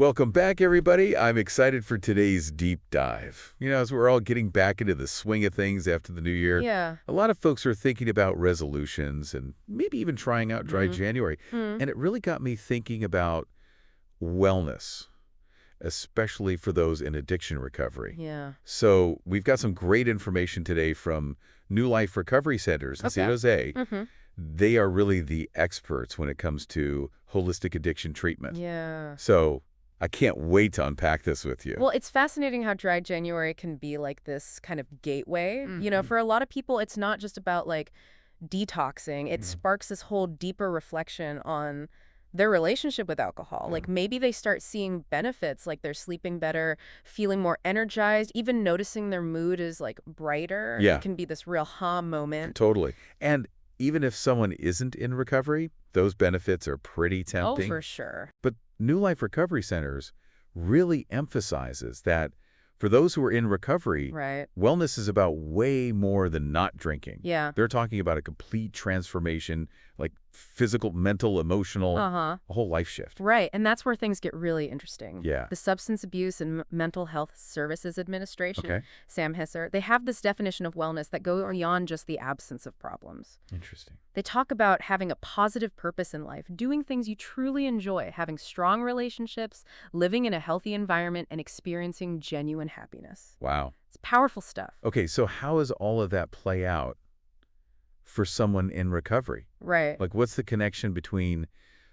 Welcome back, everybody. I'm excited for today's deep dive. As we're all getting back into the swing of things after the new year, Yeah. a lot of folks are thinking about resolutions and maybe even trying out dry Mm. January. Mm. And it really got me thinking about wellness, especially for those in addiction recovery. Yeah. So we've got some great information today from New Life Recovery Centers in San Okay. Jose. Mm-hmm. They are really the experts when it comes to holistic addiction treatment. Yeah. So I can't wait to unpack this with you. Well, it's fascinating how dry January can be like this kind of gateway. Mhm. For a lot of people, it's not just about like detoxing. It Yeah. sparks this whole deeper reflection on their relationship with alcohol. Yeah. Like maybe they start seeing benefits, like they're sleeping better, feeling more energized, even noticing their mood is like brighter. Yeah, It can be this real moment. totally. And even if someone isn't in recovery, those benefits are pretty Oh, tempting. for sure. But New Life Recovery Centers really emphasizes that for those who are in recovery, Right. wellness is about way more than not drinking. Yeah. They're talking about a complete transformation, like physical, mental, emotional, Uh-huh. a whole life shift. Right, and that's where things get really interesting. Yeah. The Substance Abuse and Mental Health Services Administration, Okay. SAMHSA, they have this definition of wellness that go beyond just the absence of problems. Interesting. They talk about having a positive purpose in life, doing things you truly enjoy, having strong relationships, living in a healthy environment, and experiencing genuine happiness. Wow. It's powerful stuff. Okay, so how does all of that play out for someone in recovery? Right. Like, what's the connection between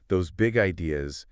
those big ideas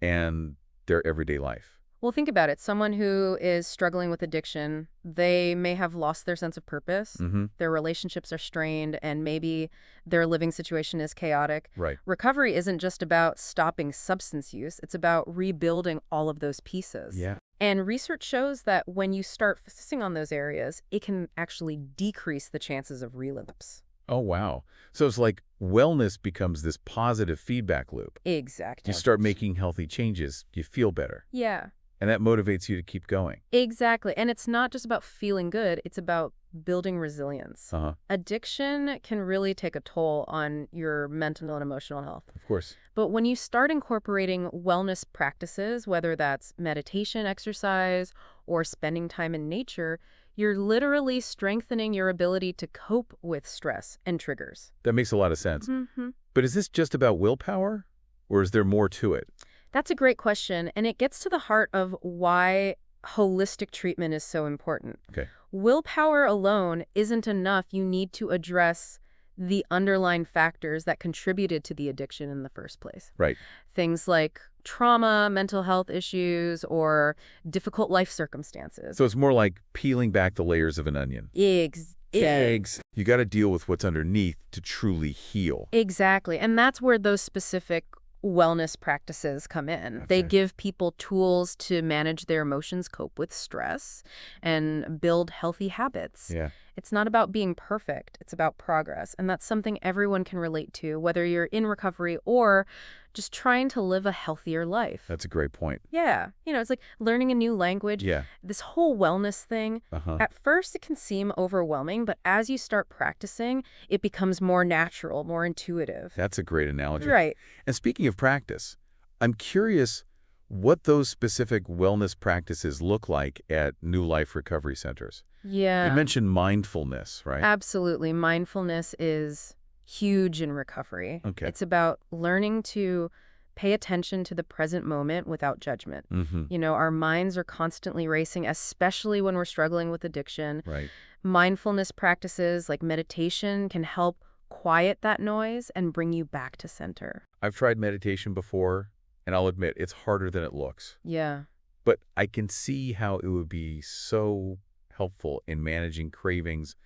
and their everyday life? Well, think about it. Someone who is struggling with addiction, they may have lost their sense of purpose. Mm-hmm. Their relationships are strained, and maybe their living situation is chaotic. Right. Recovery isn't just about stopping substance use. It's about rebuilding all of those pieces. Yeah. And research shows that when you start focusing on those areas, it can actually decrease the chances of relapse. Oh, wow. So it's like wellness becomes this positive feedback loop. Exactly. You start making healthy changes, you feel better, Yeah. and that motivates you to keep going. Exactly. And it's not just about feeling good, it's about building resilience. Uh-huh. Addiction can really take a toll on your mental and emotional health. Of course. But when you start incorporating wellness practices, whether that's meditation, exercise, or spending time in nature, you're literally strengthening your ability to cope with stress and triggers. That makes a lot of sense. Mm-hmm. But is this just about willpower, or is there more to it? That's a great question, and it gets to the heart of why holistic treatment is so important. Okay. Willpower alone isn't enough. You need to address the underlying factors that contributed to the addiction in the first place. Right. Things like trauma, mental health issues, or difficult life circumstances. So it's more like peeling back the layers of an onion. Eggs. You got to deal with what's underneath to truly heal. Exactly. And that's where those specific wellness practices come in. They Okay. give people tools to manage their emotions, cope with stress, and build healthy habits. Yeah. It's not about being perfect. It's about progress. And that's something everyone can relate to, whether you're in recovery or just trying to live a healthier life. That's a great point. Yeah. It's like learning a new language. Yeah. This whole wellness thing, Uh-huh. at first it can seem overwhelming, but as you start practicing, it becomes more natural, more intuitive. That's a great analogy. Right. And speaking of practice, I'm curious what those specific wellness practices look like at New Life Recovery Centers. Yeah. You mentioned mindfulness, right? Absolutely. Mindfulness is huge in recovery. Okay. It's about learning to pay attention to the present moment without judgment. Mm-hmm. Our minds are constantly racing, especially when we're struggling with addiction. Right. Mindfulness practices like meditation can help quiet that noise and bring you back to center. I've tried meditation before, and I'll admit it's harder than it looks. Yeah. But I can see how it would be so helpful in managing cravings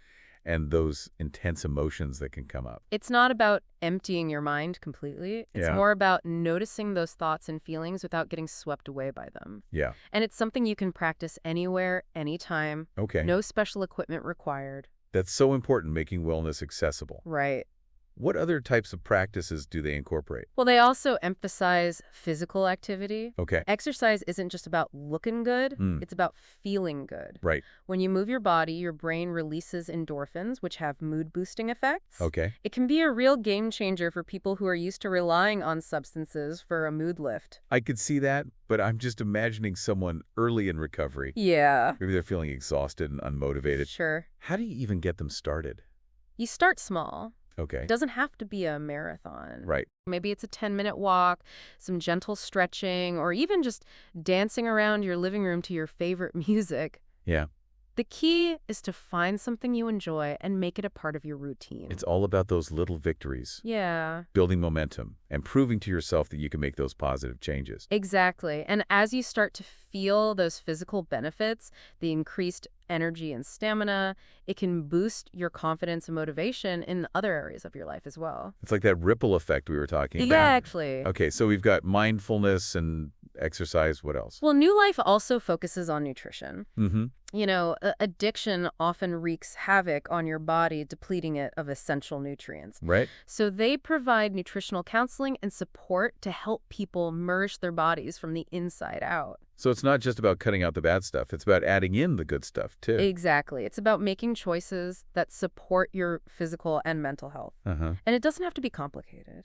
and those intense emotions that can come up. It's not about emptying your mind completely. It's Yeah. more about noticing those thoughts and feelings without getting swept away by them. Yeah. And it's something you can practice anywhere, anytime. Okay. No special equipment required. That's so important, making wellness accessible. Right. What other types of practices do they incorporate? Well, they also emphasize physical activity. Okay. Exercise isn't just about looking good, Mm, it's about feeling good. right. When you move your body, your brain releases endorphins, which have mood-boosting effects. Okay. It can be a real game changer for people who are used to relying on substances for a mood lift. I could see that, but I'm just imagining someone early in recovery. Yeah, Maybe they're feeling exhausted and unmotivated. sure. How do you even get them started? You start small. It Okay. doesn't have to be a marathon. Right. Maybe it's a 10-minute walk, some gentle stretching, or even just dancing around your living room to your favorite music. Yeah. The key is to find something you enjoy and make it a part of your routine. It's all about those little victories, Yeah, building momentum, and proving to yourself that you can make those positive changes. exactly. And as you start to feel those physical benefits, the increased energy and stamina, it can boost your confidence and motivation in other areas of your life as well. It's like that ripple effect we were talking about. Exactly. Okay, so we've got mindfulness and exercise. What else? Well, New Life also focuses on nutrition. Mm-hmm. Addiction often wreaks havoc on your body, depleting it of essential nutrients. Right? So they provide nutritional counseling and support to help people nourish their bodies from the inside out. So it's not just about cutting out the bad stuff. It's about adding in the good stuff, too. Exactly. It's about making choices that support your physical and mental health. Uh-huh. And it doesn't have to be complicated.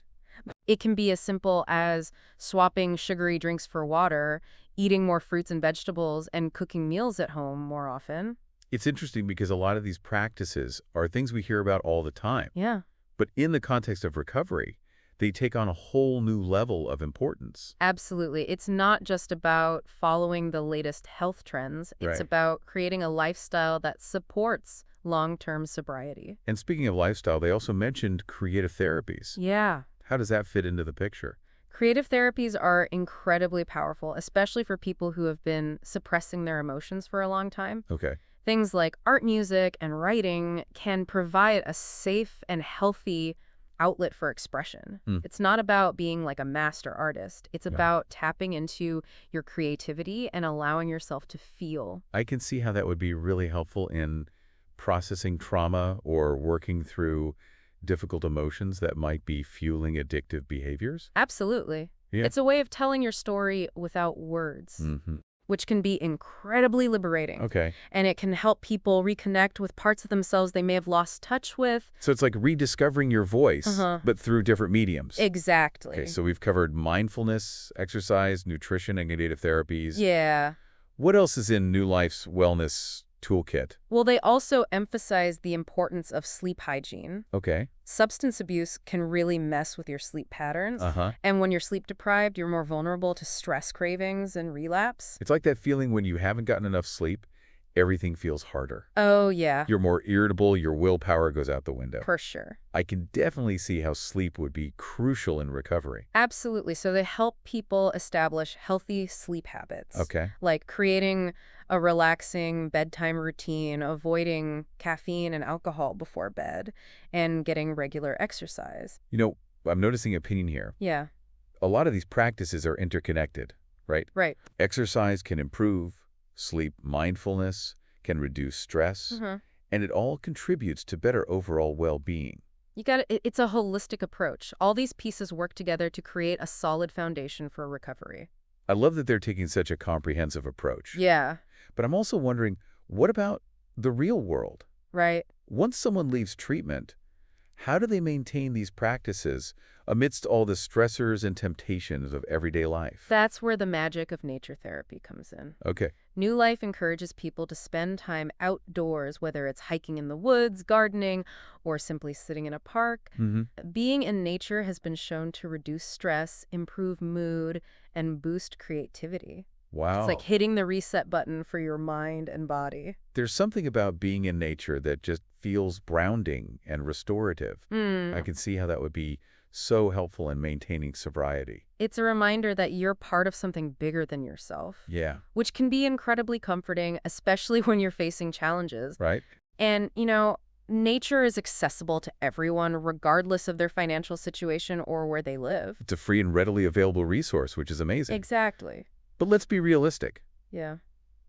It can be as simple as swapping sugary drinks for water, eating more fruits and vegetables, and cooking meals at home more often. It's interesting because a lot of these practices are things we hear about all the time. Yeah. But in the context of recovery, they take on a whole new level of importance. Absolutely. It's not just about following the latest health trends. It's Right. about creating a lifestyle that supports long-term sobriety. And speaking of lifestyle, they also mentioned creative therapies. Yeah. How does that fit into the picture? Creative therapies are incredibly powerful, especially for people who have been suppressing their emotions for a long time. Okay. Things like art, music, and writing can provide a safe and healthy outlet for expression. Hmm. It's not about being like a master artist. It's Yeah. about tapping into your creativity and allowing yourself to feel. I can see how that would be really helpful in processing trauma or working through difficult emotions that might be fueling addictive behaviors. Absolutely. Yeah. It's a way of telling your story without words, Mm-hmm. which can be incredibly liberating. Okay. And it can help people reconnect with parts of themselves they may have lost touch with. So it's like rediscovering your voice, Uh-huh. but through different mediums. Exactly. Okay, so we've covered mindfulness, exercise, nutrition, and creative therapies. Yeah. What else is in New Life's wellness toolkit? Well, they also emphasize the importance of sleep hygiene. Okay. Substance abuse can really mess with your sleep patterns. Uh-huh. And when you're sleep deprived, you're more vulnerable to stress cravings and relapse. It's like that feeling when you haven't gotten enough sleep, everything feels harder. Oh, yeah, You're more irritable, your willpower goes out the window. for sure. I can definitely see how sleep would be crucial in recovery. Absolutely. So they help people establish healthy sleep habits. Okay. Like creating a relaxing bedtime routine, avoiding caffeine and alcohol before bed, and getting regular exercise. I'm noticing opinion here. Yeah, A lot of these practices are interconnected, right? right. Exercise can improve sleep, mindfulness can reduce stress, Mhm. and it all contributes to better overall well-being. It's a holistic approach. All these pieces work together to create a solid foundation for recovery. I love that they're taking such a comprehensive approach. Yeah, But I'm also wondering, what about the real world? right. Once someone leaves treatment, how do they maintain these practices amidst all the stressors and temptations of everyday life? That's where the magic of nature therapy comes in. Okay. New Life encourages people to spend time outdoors, whether it's hiking in the woods, gardening, or simply sitting in a park. Mm-hmm. Being in nature has been shown to reduce stress, improve mood, and boost creativity. Wow. It's like hitting the reset button for your mind and body. There's something about being in nature that just feels grounding and restorative. I can see how that would be so helpful in maintaining sobriety. It's a reminder that you're part of something bigger than yourself, Yeah. which can be incredibly comforting, especially when you're facing challenges. Right? And, nature is accessible to everyone, regardless of their financial situation or where they live. It's a free and readily available resource, which is amazing. Exactly. But let's be realistic. Yeah,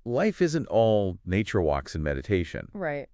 Life isn't all nature walks and meditation. right.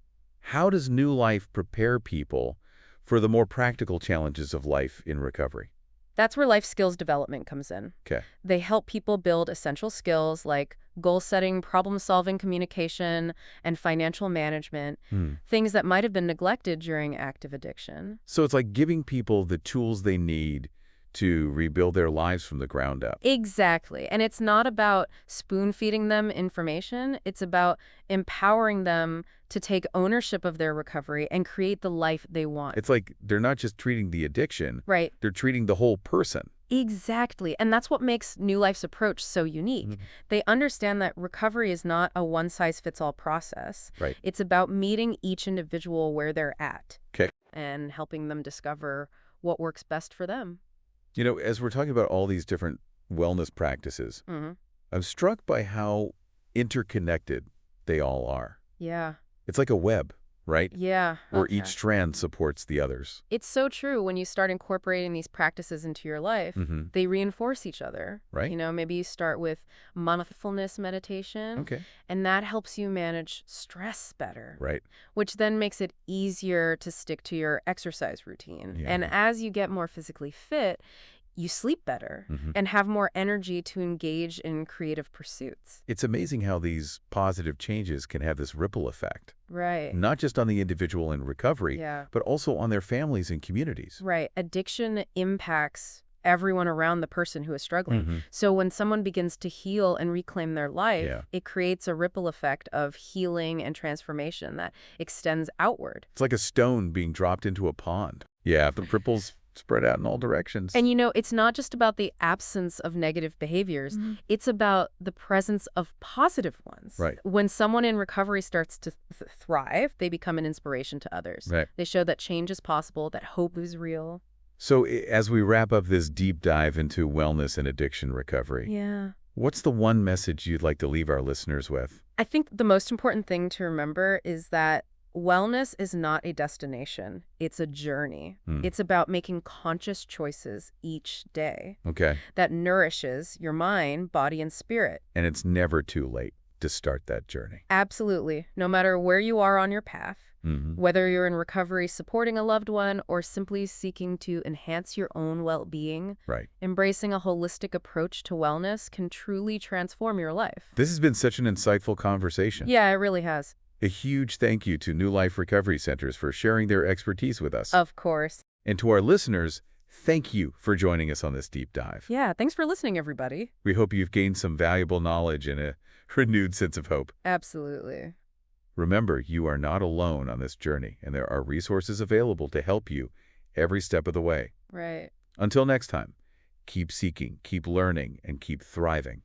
How does New Life prepare people for the more practical challenges of life in recovery. That's where life skills development comes in. Okay. They help people build essential skills like goal setting, problem solving, communication, and financial management, things that might have been neglected during active addiction. So it's like giving people the tools they need to rebuild their lives from the ground up. Exactly. And it's not about spoon-feeding them information. It's about empowering them to take ownership of their recovery and create the life they want. It's like they're not just treating the addiction, Right. they're treating the whole person. Exactly. And that's what makes New Life's approach so unique. They understand that recovery is not a one-size-fits-all process. Right. It's about meeting each individual where they're at. Okay. And helping them discover what works best for them. You know, as we're talking about all these different wellness practices, I'm struck by how interconnected they all are. Yeah. It's like a web, right? Yeah. Where Okay. each strand supports the others. It's so true. When you start incorporating these practices into your life, they reinforce each other. Right. You know, maybe you start with mindfulness meditation, Okay. and that helps you manage stress better, Right. which then makes it easier to stick to your exercise routine. Yeah. And as you get more physically fit, you sleep better and have more energy to engage in creative pursuits. It's amazing how these positive changes can have this ripple effect, Right. not just on the individual in recovery, Yeah. but also on their families and communities. Right. Addiction impacts everyone around the person who is struggling. So when someone begins to heal and reclaim their life, it creates a ripple effect of healing and transformation that extends outward. It's like a stone being dropped into a pond. Yeah, the ripples spread out in all directions. And you know, it's not just about the absence of negative behaviors. It's about the presence of positive ones. Right. When someone in recovery starts to thrive, they become an inspiration to others. Right. They show that change is possible, that hope is real. So as we wrap up this deep dive into wellness and addiction recovery, Yeah. what's the one message you'd like to leave our listeners with? I think the most important thing to remember is that wellness is not a destination. It's a journey. It's about making conscious choices each day Okay. that nourishes your mind, body, and spirit. And it's never too late to start that journey. Absolutely. No matter where you are on your path, whether you're in recovery supporting a loved one or simply seeking to enhance your own well-being, Right. embracing a holistic approach to wellness can truly transform your life. This has been such an insightful conversation. Yeah, it really has. A huge thank you to New Life Recovery Centers for sharing their expertise with us. Of course. And to our listeners, thank you for joining us on this deep dive. Yeah, thanks for listening, everybody. We hope you've gained some valuable knowledge and a renewed sense of hope. Absolutely. Remember, you are not alone on this journey, and there are resources available to help you every step of the way. Right. Until next time, keep seeking, keep learning, and keep thriving.